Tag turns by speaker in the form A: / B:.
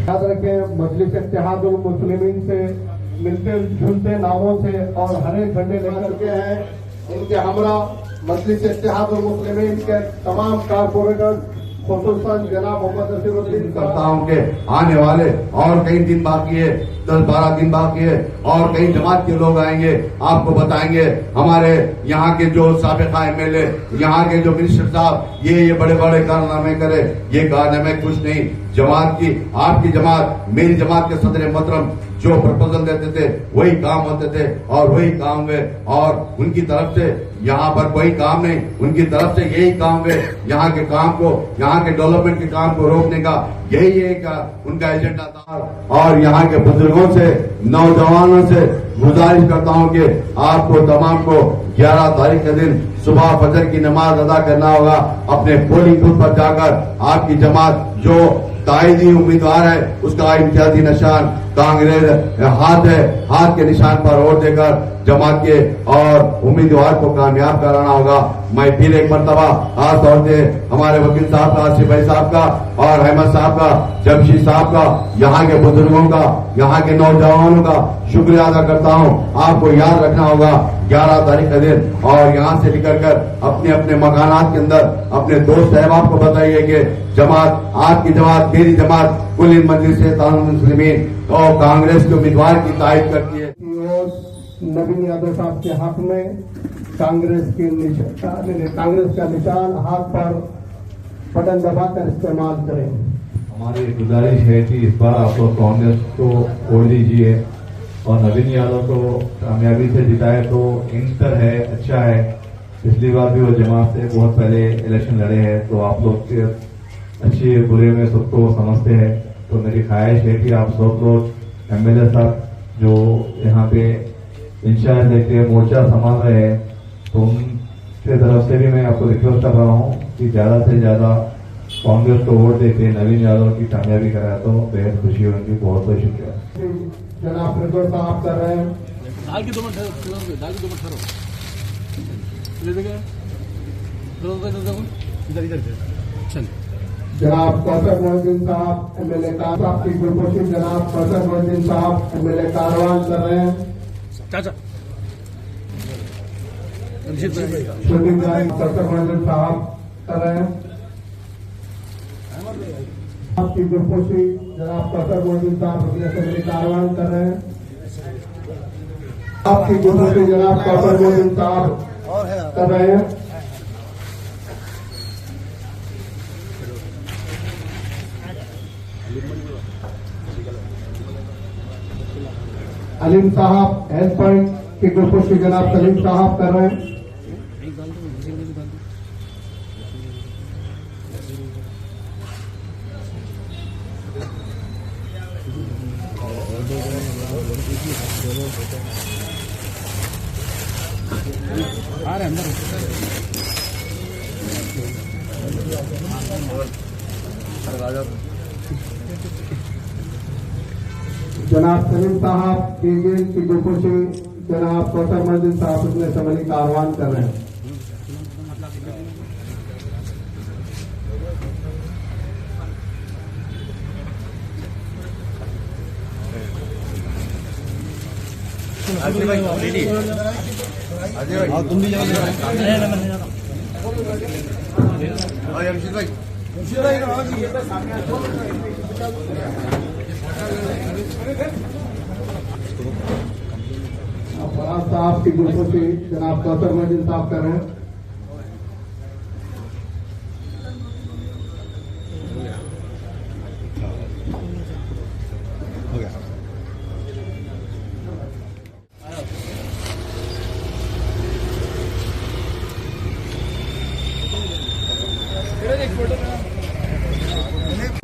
A: याद रखें, मजलिस इत्तेहादुल मुस्लिमीन से मिलते जुलते नामों से और हरे झंडे लेकर के हैं। इनके हमरा मजलिस इत्तेहादुल मुस्लिमीन के तमाम कारपोरेटर, खुसूसन जनाब मोहम्मद नसीरुद्दीन
B: करताओं के आने वाले और कई दिन बाकी है, 10-12 दिन बाकी है और कई जमात के लोग आएंगे, आपको बताएंगे हमारे यहाँ के जो साबिका एमएलए, यहाँ के जो मिनिस्टर साहब ये बड़े बड़े कारनामे करे। ये कारनामे कुछ नहीं, जमात की, आपकी जमात, मेरी जमात के सदर मोहतरम जो प्रपोजल देते थे वही काम होते थे और वही काम हुए। और उनकी तरफ से यहाँ पर कोई काम नहीं, उनकी तरफ से यही काम हुए। यहाँ के काम को, यहाँ के डेवलपमेंट के काम को रोकने का यही एक उनका एजेंडा था। और यहाँ के बुजुर्गों से, नौजवानों से गुजारिश करता हूँ कि आपको तमाम को 11 तारीख के दिन सुबह फजर की नमाज अदा करना होगा। अपने पोलिंग बूथ पर जाकर आपकी जमात जो ताइदी उम्मीदवार है उसका इम्तियाजी निशान कांग्रेस हाथ है, हाथ के निशान पर वोट देकर जमात के और उम्मीदवार को कामयाब कराना होगा। मैं फिर एक मरतबा खास तौर से हमारे वकील साहब का, आसिफ भाई साहब का और अहमद साहब का, जमशीद साहब का, यहाँ के बुजुर्गों का, यहाँ के नौजवानों का शुक्रिया अदा करता हूँ। आपको याद रखना होगा 11 तारीख का दिन और यहाँ से निकल कर अपने अपने मकानात के अंदर अपने दोस्त अहबाब को बताइए कि जमात, आपकी जमात, मेरी जमात कुल मजलिस मुस्लिमीन और कांग्रेस के उम्मीदवार की तायद करती है।
A: नवीन यादव साहब के हक में कांग्रेस का निशान हाथ पर बटन दबाकर इस्तेमाल करें।
C: हमारी गुजारिश है कि इस बार आप लोग कांग्रेस को वोट दीजिए और नवीन यादव को कामयाबी से जिताए तो इंटर है, अच्छा है। पिछली बार भी वो जमात से बहुत पहले इलेक्शन लड़े हैं, तो आप लोग के अच्छे बुरे में सबको समझते हैं। तो मेरी ख्वाहिश है कि आप सब लोग एमएलए साहब जो यहाँ पे इंचार्ज लेके मोर्चा संभाल रहे हैं, तो उनके तरफ से भी मैं आपको रिक्वेस्ट कर रहा हूँ कि ज्यादा से ज्यादा कांग्रेस को वोट देके नवीन यादव की कामयाबी कराया तो बेहद खुशी होगी। बहुत बहुत शुक्रिया।
A: जनाब फिरदौस साहब कर रहे हैं। जनाब कौसर मोहद्दीन साहब एमएलए साहब की गुलपोशी, जनाब कौसर मोहद्दीन साहब एमएलए कारवान कर रहे हैं। शूटिंग कौसर मोहद्दीन साहब कर रहे हैं। आपकी गुलपोशी जनाब कौसर मोहद्दीन साहब अपने असेंबली कारवान कर रहे हैं। आपकी गुलपोशी जनाब कौसर मोहद्दीन साहब कर रहे हैं। अलीम साहब हेल्थ पॉइंट की गुलपोशी जनाब सलीम साहब कर रहे हैं। जनाब सलीम साहब की गुलपोशी जनाब कौसर मोहद्दीन साहब अपने असेंबली का आह्वान कर रहे हैं।
D: तुम भी जाओ
A: फराज साहब की गुलपोशी जनाब कौसर मोहद्दीन साहब कर रहे हैं।